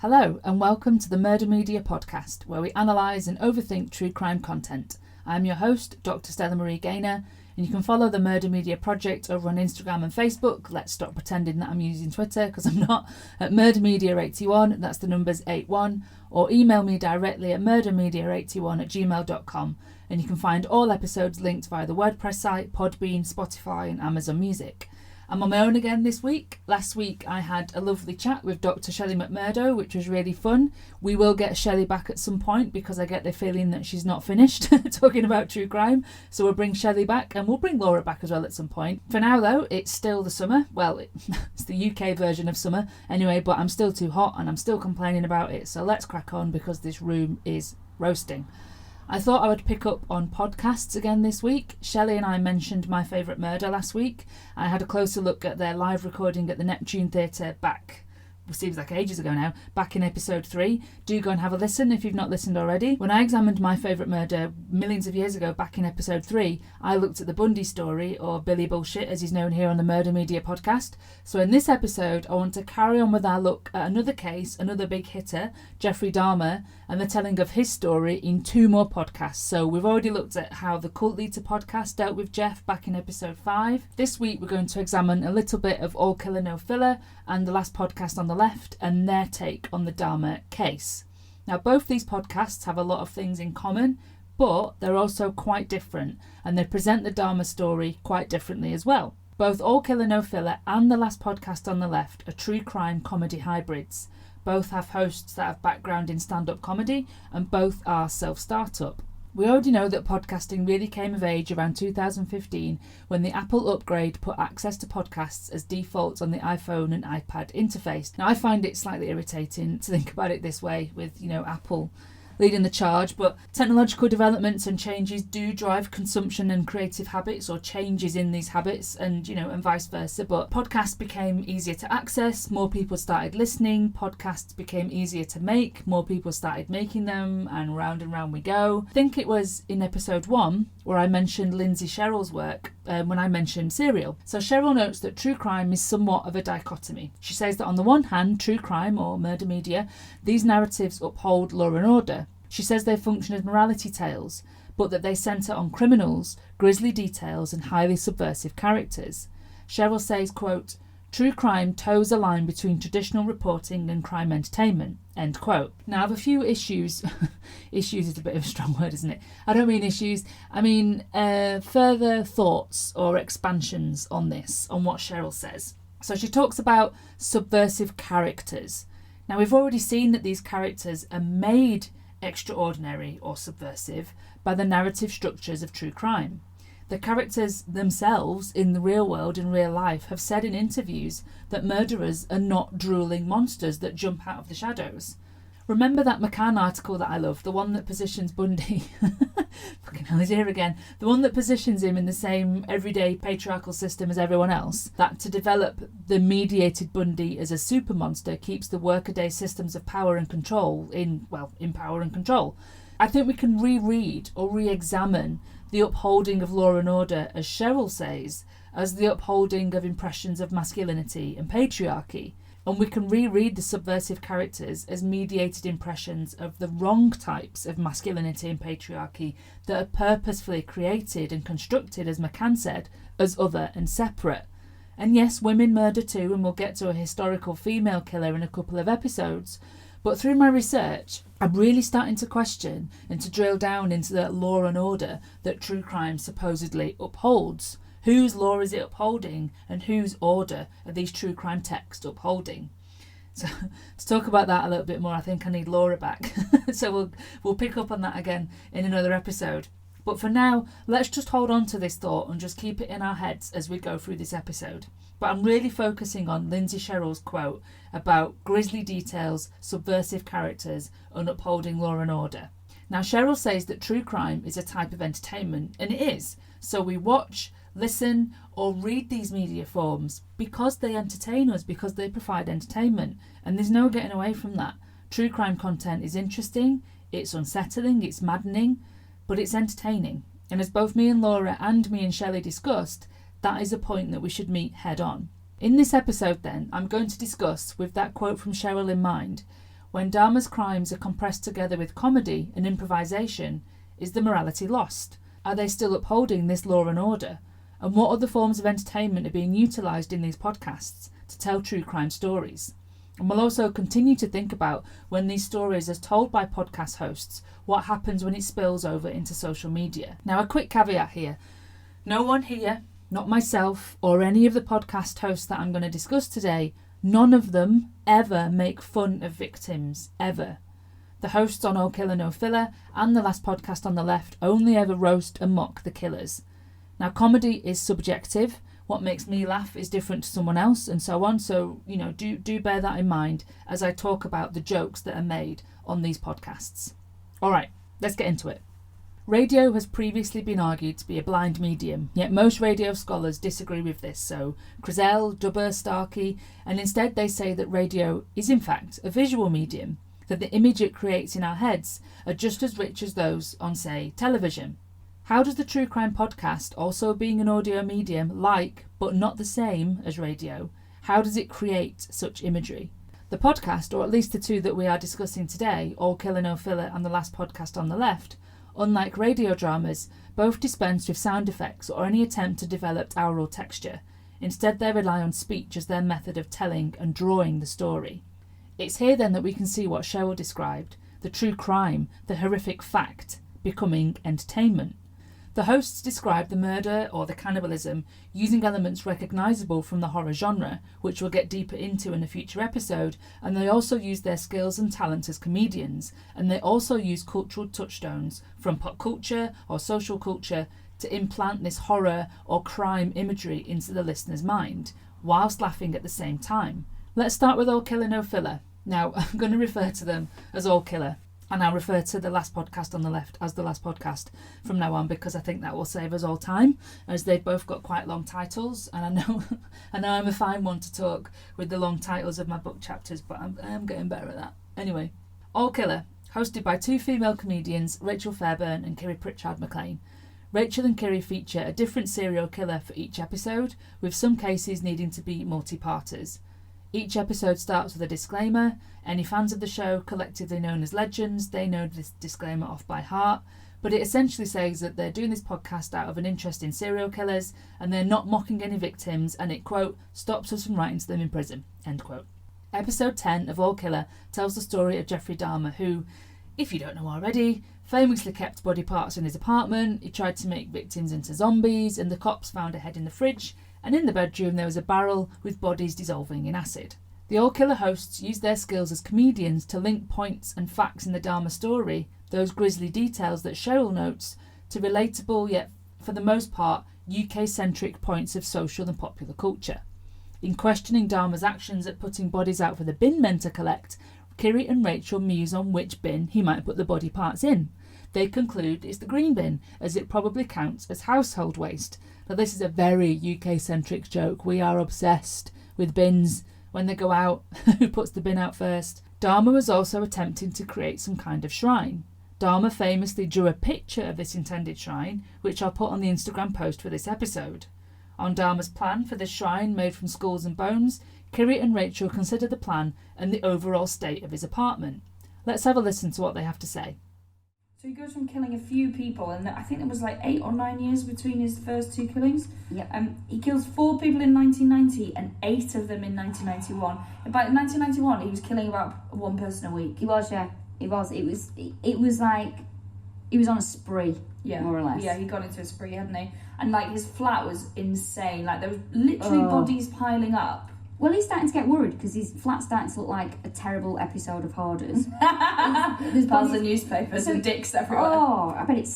Hello and welcome to the Murder Media podcast, where we analyse and overthink true crime content. I'm your host, Dr. Stella Marie Gaynor, and you can follow the Murder Media project over on Instagram and Facebook. Let's stop pretending that I'm using Twitter, because I'm not, at murdermedia81, that's the numbers 81, or email me directly at murdermedia81@gmail.com, and you can find all episodes linked via the WordPress site, Podbean, Spotify and Amazon Music. I'm on my own again this week. Last week I had a lovely chat with Dr. Shelley McMurdo, which was really fun. We will get Shelley back at some point because I get the feeling that she's not finished talking about true crime. So we'll bring Shelley back and we'll bring Laura back as well at some point. For now though, it's still the summer. Well, it's the UK version of summer anyway, but I'm still too hot and I'm still complaining about it. So let's crack on because this room is roasting. I thought I would pick up on podcasts again this week. Shelley and I mentioned My Favourite Murder last week. I had a closer look at their live recording at the Neptune Theatre back, it seems like ages ago now, back in episode 3. Do go and have a listen if you've not listened already. When I examined My Favourite Murder millions of years ago back in episode 3, I looked at the Bundy story, or Billy Bullshit as he's known here on the Murder Media podcast. So in this episode, I want to carry on with our look at another case, another big hitter, Jeffrey Dahmer, and the telling of his story in 2 more podcasts. So we've already looked at how the Cult Leader podcast dealt with Jeff back in episode 5. This week we're going to examine a little bit of All Killa No Filla and the last podcast on the left and their take on the Dahmer case. Now both these podcasts have a lot of things in common, but they're also quite different and they present the Dahmer story quite differently as well. Both All Killa No Filla and the last podcast on the left are true crime comedy hybrids. Both have hosts that have background in stand-up comedy and both are self-startup. We already know that podcasting really came of age around 2015 when the Apple upgrade put access to podcasts as default on the iPhone and iPad interface. Now I find it slightly irritating to think about it this way with, Apple leading the charge, but technological developments and changes do drive consumption and creative habits or changes in these habits and vice versa. But podcasts became easier to access, more people started listening, podcasts became easier to make, more people started making them, and round we go. I think it was in episode 1 where I mentioned Lindsay Sherrill's work when I mentioned Serial. So Sherrill notes that true crime is somewhat of a dichotomy. She says that on the one hand, true crime or murder media, these narratives uphold law and order. She says they function as morality tales, but that they centre on criminals, grisly details and highly subversive characters. Sherrill says, quote, "True crime toes a line between traditional reporting and crime entertainment," end quote. Now I have a few issues. Issues is a bit of a strong word, isn't it? I don't mean issues. I mean further thoughts or expansions on this, on what Sherrill says. So she talks about subversive characters. Now we've already seen that these characters are made extraordinary or subversive by the narrative structures of true crime. The characters themselves in the real world, in real life, have said in interviews that murderers are not drooling monsters that jump out of the shadows. Remember that McCann article that I love, the one that positions Bundy, fucking hell, he's here again, the one that positions him in the same everyday patriarchal system as everyone else, that to develop the mediated Bundy as a super monster keeps the workaday systems of power and control in power and control. I think we can reread or re-examine the upholding of law and order, as Sherrill says, as the upholding of impressions of masculinity and patriarchy. And we can reread the subversive characters as mediated impressions of the wrong types of masculinity and patriarchy that are purposefully created and constructed, as McCann said, as other and separate. And yes, women murder too, and we'll get to a historical female killer in a couple of episodes. But through my research, I'm really starting to question and to drill down into the law and order that true crime supposedly upholds. Whose law is it upholding and whose order are these true crime texts upholding? So to talk about that a little bit more, I think I need Laura back. So we'll pick up on that again in another episode. But for now, let's just hold on to this thought and just keep it in our heads as we go through this episode. But I'm really focusing on Lindsay Sherrill's quote about grisly details, subversive characters and upholding law and order. Now Sherrill says that true crime is a type of entertainment, and it is. So we watch, listen or read these media forms because they entertain us, because they provide entertainment, and there's no getting away from that. True crime content is interesting, it's unsettling, it's maddening, but it's entertaining. And as both me and Laura and me and Shelley discussed, that is a point that we should meet head on. In this episode then, I'm going to discuss, with that quote from Sherrill in mind, When Dahmer's crimes are compressed together with comedy and improvisation, is the morality lost? Are they still upholding this law and order? And what other forms of entertainment are being utilised in these podcasts to tell true crime stories? And we'll also continue to think about, when these stories are told by podcast hosts, what happens when it spills over into social media. Now, a quick caveat here. No one here, not myself or any of the podcast hosts that I'm going to discuss today, none of them ever make fun of victims, ever. The hosts on All Killa No Filla and the last podcast on the left only ever roast and mock the killers. Now, comedy is subjective. What makes me laugh is different to someone else, and so on. So, do bear that in mind as I talk about the jokes that are made on these podcasts. All right, let's get into it. Radio has previously been argued to be a blind medium, yet most radio scholars disagree with this. So, Crizell, Dubber, Starkey, and instead they say that radio is in fact a visual medium, that the image it creates in our heads are just as rich as those on, say, television. How does the true crime podcast, also being an audio medium like, but not the same as radio, how does it create such imagery? The podcast, or at least the two that we are discussing today, All Killa No Filla and the last podcast on the left, unlike radio dramas, both dispense with sound effects or any attempt to develop aural texture. Instead, they rely on speech as their method of telling and drawing the story. It's here then that we can see what Cheryl described, the true crime, the horrific fact, becoming entertainment. The hosts describe the murder or the cannibalism using elements recognisable from the horror genre, which we'll get deeper into in a future episode, and they also use their skills and talent as comedians, and they also use cultural touchstones from pop culture or social culture to implant this horror or crime imagery into the listener's mind, whilst laughing at the same time. Let's start with All Killa No Filla. Now, I'm going to refer to them as All Killa, and I'll refer to the last podcast on the left as the last podcast from now on, because I think that will save us all time, as they've both got quite long titles, and I know I'm a fine one to talk with the long titles of my book chapters, but I'm getting better at that. Anyway, All Killa, hosted by two female comedians, Rachel Fairburn and Kiri Pritchard McLean. Rachel and Kiri feature a different serial killer for each episode, with some cases needing to be multi-parters. Each episode starts with a disclaimer. Any fans of the show, collectively known as legends, they know this disclaimer off by heart, but it essentially says that they're doing this podcast out of an interest in serial killers, and they're not mocking any victims, and it, quote, stops us from writing to them in prison, end quote. Episode 10 of All Killa tells the story of Jeffrey Dahmer, who, if you don't know already, famously kept body parts in his apartment. He tried to make victims into zombies, and the cops found a head in the fridge, and in the bedroom there was a barrel with bodies dissolving in acid. The All Killa hosts use their skills as comedians to link points and facts in the Dahmer story, those grisly details that Cheryl notes, to relatable yet, for the most part, UK-centric points of social and popular culture. In questioning Dahmer's actions at putting bodies out for the bin men to collect, Kiri and Rachel muse on which bin he might put the body parts in. They conclude it's the green bin, as it probably counts as household waste. Now, this is a very UK-centric joke. We are obsessed with bins. When they go out, who puts the bin out first? Dahmer was also attempting to create some kind of shrine. Dahmer famously drew a picture of this intended shrine, which I'll put on the Instagram post for this episode. On Dahmer's plan for this shrine made from skulls and bones, Kiri and Rachel consider the plan and the overall state of his apartment. Let's have a listen to what they have to say. So he goes from killing a few people, and I think there was like 8 or 9 years between his first two killings. Yep. He kills 4 people in 1990 and 8 of them in 1991. And by 1991, he was killing about 1 person a week. He was, yeah. He was. It was like he was on a spree, yeah, more or less. Yeah, he got into a spree, hadn't he? And like his flat was insane. Like there was literally bodies piling up. Well, he's starting to get worried because his flat's starting to look like a terrible episode of Hoarders. There's piles of newspapers and dicks everywhere. Oh, I bet it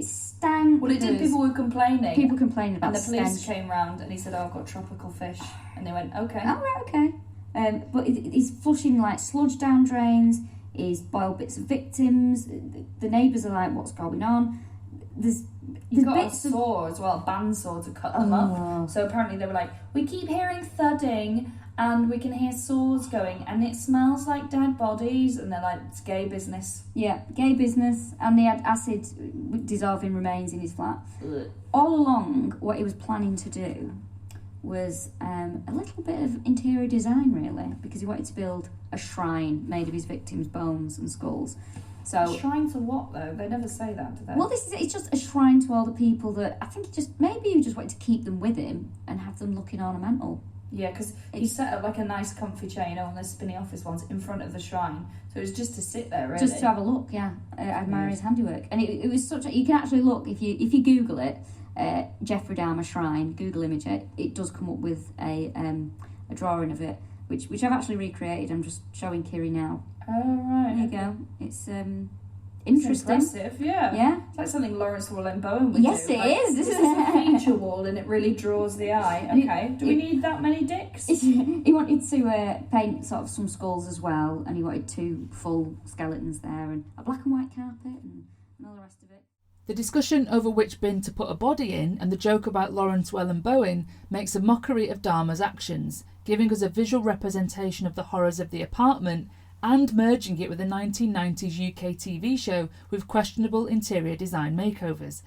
stank. Well, it did. People were complaining. People complaining about and the police stench. came round and he said, "Oh, I've got tropical fish," and they went, "Okay." Oh, right, okay. But he's flushing like sludge down drains. He's boiled bits of victims. The neighbours are like, "What's going on?" He's got a saw as well, a bandsaw to cut them up. So apparently they were like, "We keep hearing thudding and we can hear saws going and it smells like dead bodies." And they're like, "It's gay business." Yeah, gay business. And they had acid dissolving remains in his flat. Ugh. All along, what he was planning to do was a little bit of interior design, really, because he wanted to build a shrine made of his victims' bones and skulls. So, a shrine to what, though? They never say that, do they? Well, it's just a shrine to all the people that I think maybe he just wanted to keep them with him and have them looking ornamental. Yeah, because he set up like a nice comfy chair, one of those spinny office ones, in front of the shrine. So it was just to sit there, really. Just to have a look, yeah. Admire his handiwork. And it was such a... You can actually look, if you Google it, Jeffrey Dahmer shrine, Google image it, it does come up with a drawing of it, which I've actually recreated. I'm just showing Kiri now. Oh, right. There you go. It's interesting. It's impressive, yeah. Yeah. It's like something Lawrence Llewellyn-Bowen would yes, do. Yes, it is. This is a feature wall and it really draws the eye. Okay, do we need that many dicks? He wanted to paint sort of some skulls as well, and he wanted 2 full skeletons there, and a black and white carpet, and all the rest of it. The discussion over which bin to put a body in and the joke about Lawrence Llewellyn-Bowen makes a mockery of Dahmer's actions, giving us a visual representation of the horrors of the apartment and merging it with a 1990s UK TV show with questionable interior design makeovers.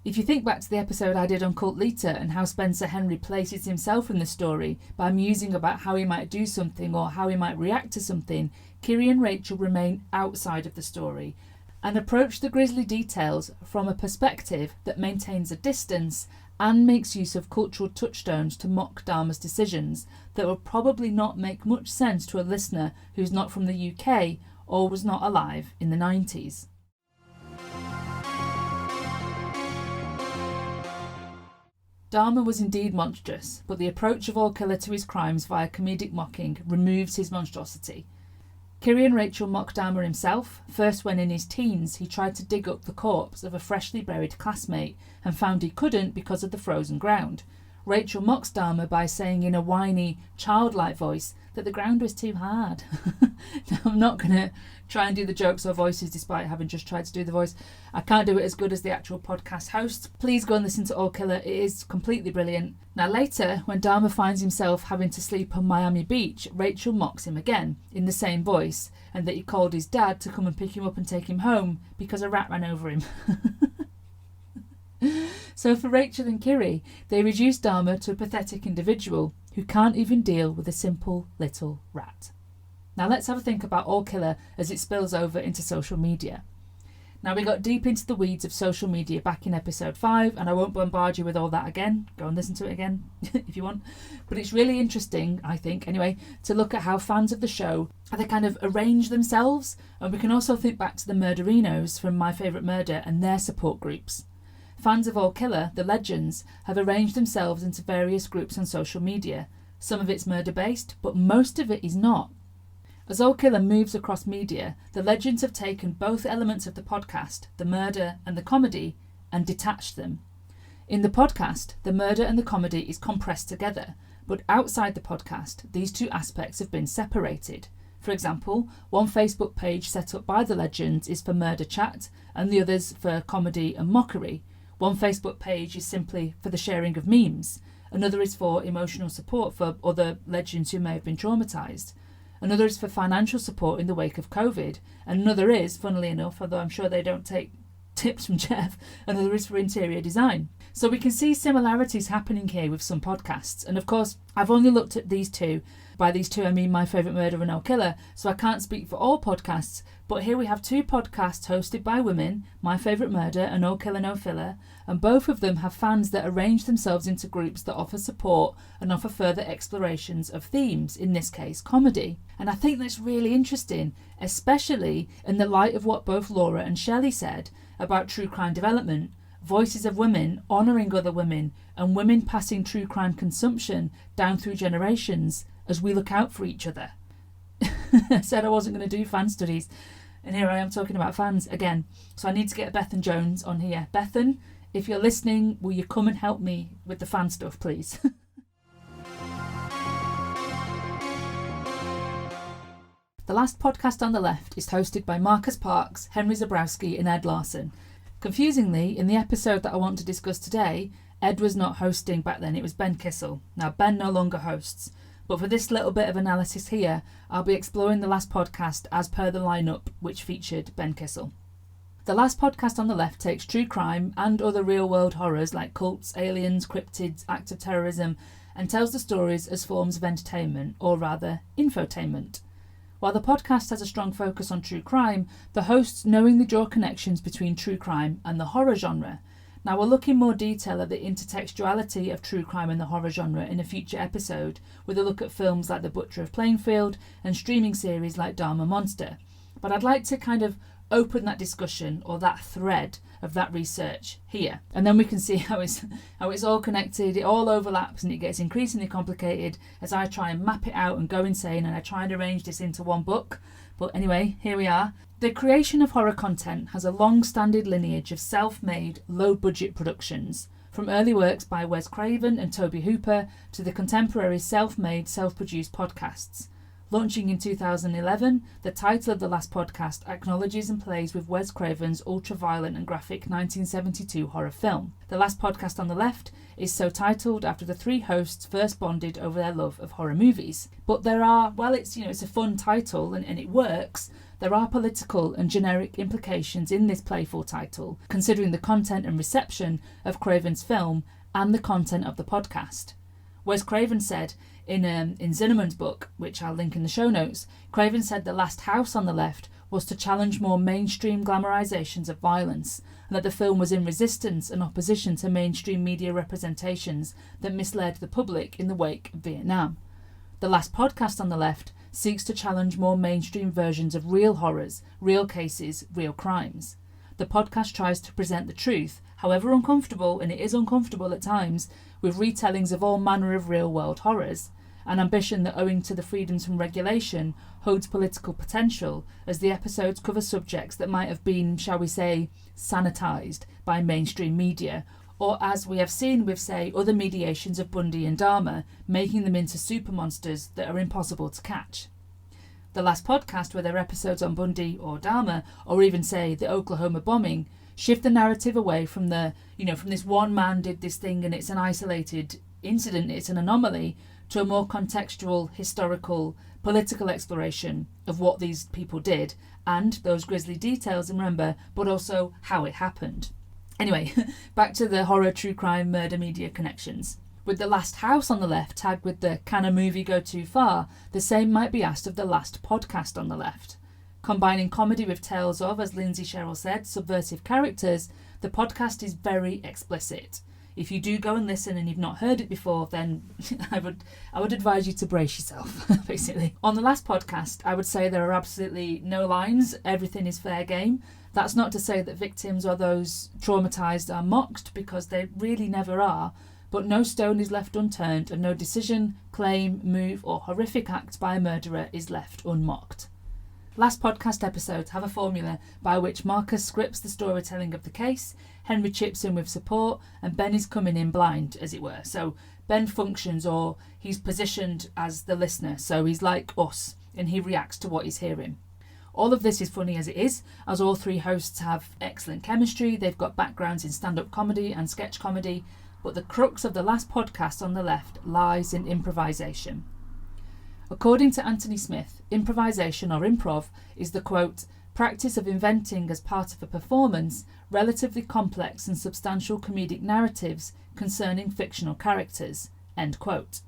If you think back to the episode I did on Cult Leader and how Spencer Henry places himself in the story by musing about how he might do something or how he might react to something, Kiri and Rachel remain outside of the story and approach the grisly details from a perspective that maintains a distance and makes use of cultural touchstones to mock Dahmer's decisions that will probably not make much sense to a listener who's not from the UK or was not alive in the 90s. Dahmer was indeed monstrous, but the approach of All Killa to his crimes via comedic mocking removes his monstrosity. Kiri and Rachel mock Dahmer himself, first when in his teens he tried to dig up the corpse of a freshly buried classmate and found he couldn't because of the frozen ground. Rachel mocks Dahmer by saying in a whiny, childlike voice that the ground was too hard. Now, I'm not going to try and do the jokes or voices despite having just tried to do the voice. I can't do it as good as the actual podcast host. Please go and listen to All Killa. It is completely brilliant. Now later, when Dahmer finds himself having to sleep on Miami Beach, Rachel mocks him again in the same voice, and that he called his dad to come and pick him up and take him home because a rat ran over him. So for Rachel and Kiri, they reduce Dahmer to a pathetic individual who can't even deal with a simple little rat. Now let's have a think about All Killa as it spills over into social media. Now we got deep into the weeds of social media back in episode 5, and I won't bombard you with all that again. Go and listen to it again if you want. But it's really interesting, I think, anyway, to look at how fans of the show, how they kind of arrange themselves. And we can also think back to the Murderinos from My Favourite Murder and their support groups. Fans of All Killa, the legends, have arranged themselves into various groups on social media. Some of it's murder-based, but most of it is not. As All Killa moves across media, the legends have taken both elements of the podcast, the murder and the comedy, and detached them. In the podcast, the murder and the comedy is compressed together, but outside the podcast, these two aspects have been separated. For example, one Facebook page set up by the legends is for murder chat, and the others for comedy and mockery. One Facebook page is simply for the sharing of memes. Another is for emotional support for other legends who may have been traumatised. Another is for financial support in the wake of COVID. And another is, funnily enough, although I'm sure they don't take tips from Jeff, another is for interior design. So we can see similarities happening here with some podcasts. And of course, I've only looked at these two. By these two, I mean My Favourite Murder and All Killa, so I can't speak for all podcasts, but here we have 2 podcasts hosted by women, My Favourite Murder and All Killa No Filla, and both of them have fans that arrange themselves into groups that offer support and offer further explorations of themes, in this case, comedy. And I think that's really interesting, especially in the light of what both Laura and Shelley said about true crime development. Voices of women honouring other women and women passing true crime consumption down through generations as we look out for each other. I said I wasn't going to do fan studies, and here I am talking about fans again. So I need to get Bethan Jones on here. Bethan, if you're listening, will you come and help me with the fan stuff, please? The last podcast on the left is hosted by Marcus Parks, Henry Zabrowski and Ed Larson. Confusingly, in the episode that I want to discuss today, Ed was not hosting back then, it was Ben Kissel. Now, Ben no longer hosts, but for this little bit of analysis here, I'll be exploring the last podcast as per the lineup which featured Ben Kissel. The last podcast on the left takes true crime and other real-world horrors like cults, aliens, cryptids, acts of terrorism, and tells the stories as forms of entertainment, or rather, infotainment. While the podcast has a strong focus on true crime, the hosts knowingly draw connections between true crime and the horror genre. Now, we'll look in more detail at the intertextuality of true crime and the horror genre in a future episode, with a look at films like The Butcher of Plainfield and streaming series like Dharma Monster. But I'd like to kind of open that discussion, or that thread of that research here, and then we can see how it's all connected. It all overlaps and it gets increasingly complicated as I try and map it out and go insane, and I try and arrange this into one book. But anyway, here we are. The creation of horror content has a long-standing lineage of self-made, low-budget productions, from early works by Wes Craven and Toby Hooper to the contemporary self-made, self-produced podcasts. Launching in 2011, the title of the last podcast acknowledges and plays with Wes Craven's ultra-violent and graphic 1972 horror film. The Last Podcast on the Left is so titled after the three hosts first bonded over their love of horror movies. But there are, while it's a fun title and it works, there are political and generic implications in this playful title, considering the content and reception of Craven's film and the content of the podcast. Wes Craven said, in Zinnemann's book, which I'll link in the show notes, Craven said The Last House on the Left was to challenge more mainstream glamorizations of violence, and that the film was in resistance and opposition to mainstream media representations that misled the public in the wake of Vietnam. The Last Podcast on the Left seeks to challenge more mainstream versions of real horrors, real cases, real crimes. The podcast tries to present the truth, however uncomfortable, and it is uncomfortable at times, with retellings of all manner of real-world horrors, an ambition that, owing to the freedoms from regulation, holds political potential, as the episodes cover subjects that might have been, shall we say, sanitised by mainstream media, or as we have seen with, say, other mediations of Bundy and Dahmer, making them into super monsters that are impossible to catch. The Last Podcast, where their episodes on Bundy or Dahmer, or even, say, the Oklahoma bombing, shift the narrative away from from this one man did this thing and it's an isolated incident, it's an anomaly, to a more contextual, historical, political exploration of what these people did and those grisly details, and remember, but also how it happened. Anyway, back to the horror, true crime, murder media connections. With The Last House on the Left tagged with the "Can a movie go too far?", the same might be asked of The Last Podcast on the Left. Combining comedy with tales of, as Lindsay Sherrill said, subversive characters, the podcast is very explicit. If you do go and listen and you've not heard it before, then I would advise you to brace yourself, basically. On The Last Podcast, I would say there are absolutely no lines, everything is fair game. That's not to say that victims or those traumatised are mocked, because they really never are, but no stone is left unturned and no decision, claim, move or horrific act by a murderer is left unmocked. Last podcast episodes have a formula by which Marcus scripts the storytelling of the case, Henry chips in with support, and Ben is coming in blind, as it were. So Ben functions, or he's positioned as the listener, so he's like us, and he reacts to what he's hearing. All of this is funny as it is, as all three hosts have excellent chemistry, they've got backgrounds in stand-up comedy and sketch comedy, but the crux of The Last Podcast on the Left lies in improvisation. According to Anthony Smith, improvisation or improv is the, quote, practice of inventing as part of a performance relatively complex and substantial comedic narratives concerning fictional characters, end quote.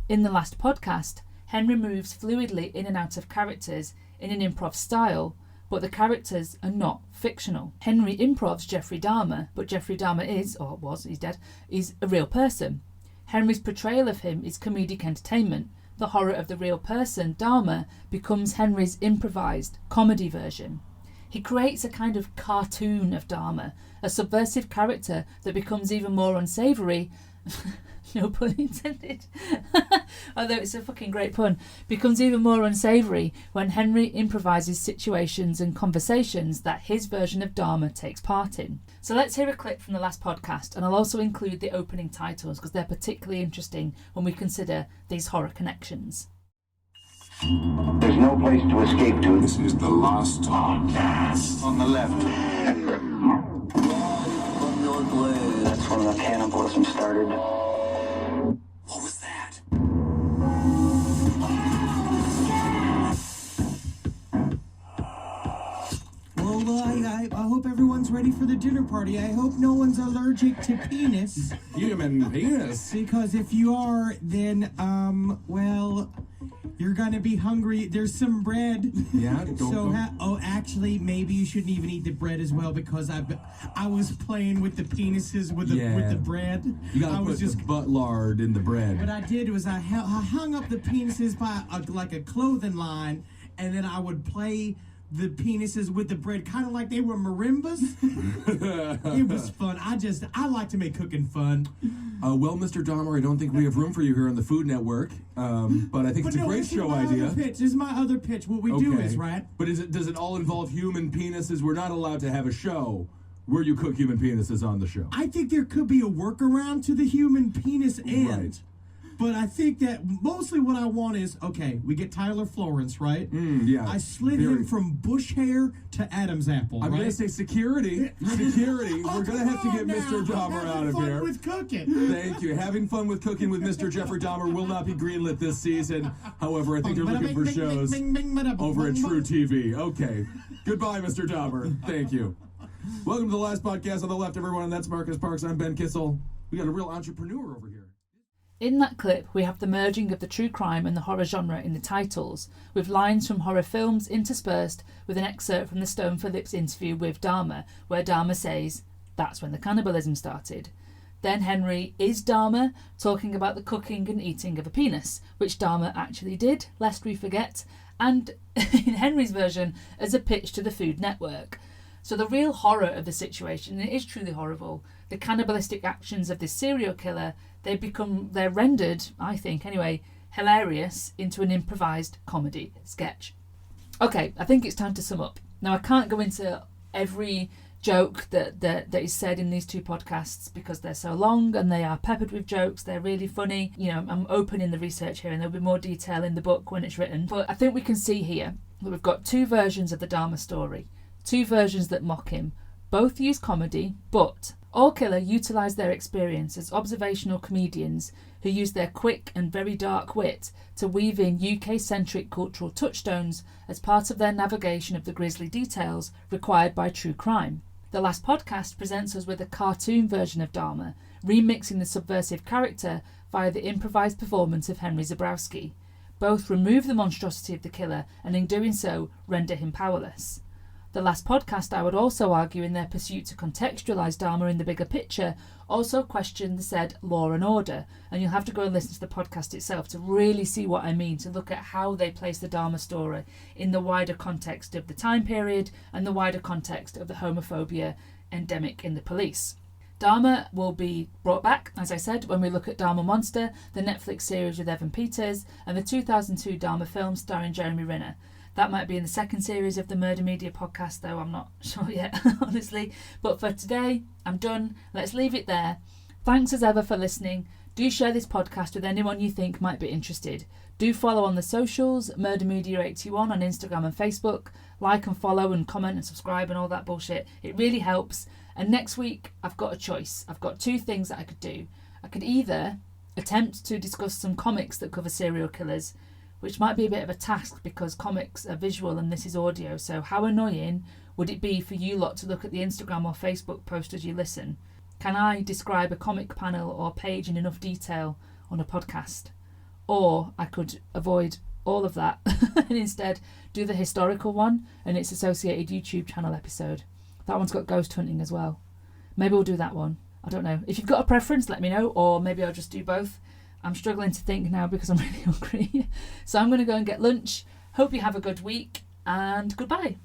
In The Last Podcast, Henry moves fluidly in and out of characters in an improv style, but the characters are not fictional. Henry improvs Jeffrey Dahmer, but Jeffrey Dahmer is, or was, he's dead, is a real person. Henry's portrayal of him is comedic entertainment. The horror of the real person, Dahmer, becomes Henry's improvised comedy version. He creates a kind of cartoon of Dahmer, a subversive character that becomes even more unsavoury, no pun intended, although it's a fucking great pun, becomes even more unsavoury when Henry improvises situations and conversations that his version of Dahmer takes part in. So let's hear a clip from The Last Podcast, and I'll also include the opening titles because they're particularly interesting when we consider these horror connections. There's no place to escape to. This is the last podcast. On the left. That's when the cannibalism started. What was that? Oh, hope everyone's ready for the dinner party. I hope no one's allergic to penis. Human penis? Because if you are, then, well, you're gonna be hungry. There's some bread. Yeah, don't actually, maybe you shouldn't even eat the bread as well because I was playing with the penises with the bread. You gotta put the butt lard in the bread. What I did was I hung up the penises by like a clothing line, and then I would play the penises with the bread, kind of like they were marimbas. It was fun. I like to make cooking fun. Well, Mr. Dahmer, I don't think we have room for you here on the Food Network, but I think it's a great show idea. This is my other pitch. What we do is, right? But does it all involve human penises? We're not allowed to have a show where you cook human penises on the show. I think there could be a workaround to the human penis end. Right. But I think that mostly what I want is, okay, we get Tyler Florence, right? Yeah. I slid him from bush hair to Adam's apple, I'm going to say security. Security. We're going to have to get Mr. Dahmer out of here. Having fun with cooking. Thank you. Having fun with cooking with Mr. Jeffrey Dahmer will not be greenlit this season. However, I think they're looking for shows over at True TV. Okay. Goodbye, Mr. Dahmer. Thank you. Welcome to the last podcast on the left, everyone, and that's Marcus Parks. I'm Ben Kissel. We got a real entrepreneur over here. In that clip, we have the merging of the true crime and the horror genre in the titles, with lines from horror films interspersed with an excerpt from the Stone Phillips interview with Dahmer, where Dahmer says, "That's when the cannibalism started." Then Henry is Dahmer, talking about the cooking and eating of a penis, which Dahmer actually did, lest we forget, and in Henry's version, as a pitch to the Food Network. So the real horror of the situation, and it is truly horrible, the cannibalistic actions of this serial killer, they're rendered, I think anyway, hilarious into an improvised comedy sketch. Okay, I think it's time to sum up. Now, I can't go into every joke that is said in these two podcasts because they're so long and they are peppered with jokes. They're really funny. You know, I'm open in the research here and there'll be more detail in the book when it's written. But I think we can see here that we've got two versions of the Dahmer story, two versions that mock him. Both use comedy, but All Killa utilise their experience as observational comedians who use their quick and very dark wit to weave in UK-centric cultural touchstones as part of their navigation of the grisly details required by true crime. The last podcast presents us with a cartoon version of Dahmer, remixing the subversive character via the improvised performance of Henry Zebrowski. Both remove the monstrosity of the killer and in doing so render him powerless. The last podcast, I would also argue, in their pursuit to contextualise Dahmer in the bigger picture, also questioned the said law and order, and you'll have to go and listen to the podcast itself to really see what I mean, to look at how they place the Dahmer story in the wider context of the time period and the wider context of the homophobia endemic in the police. Dahmer will be brought back, as I said, when we look at Dahmer Monster, the Netflix series with Evan Peters, and the 2002 Dahmer film starring Jeremy Renner. That might be in the second series of the Murder Media podcast, though I'm not sure yet, honestly. But for today, I'm done. Let's leave it there. Thanks as ever for listening. Do share this podcast with anyone you think might be interested. Do follow on the socials, Murder Media 81 on Instagram and Facebook. Like and follow and comment and subscribe and all that bullshit. It really helps. And next week, I've got a choice. I've got two things that I could do. I could either attempt to discuss some comics that cover serial killers, which might be a bit of a task because comics are visual and this is audio, so how annoying would it be for you lot to look at the Instagram or Facebook post as you listen? Can I describe a comic panel or page in enough detail on a podcast? Or I could avoid all of that and instead do the historical one and its associated YouTube channel episode. That one's got ghost hunting as well. Maybe we'll do that one. I don't know. If you've got a preference, let me know, or maybe I'll just do both. I'm struggling to think now because I'm really hungry. So I'm going to go and get lunch. Hope you have a good week and goodbye.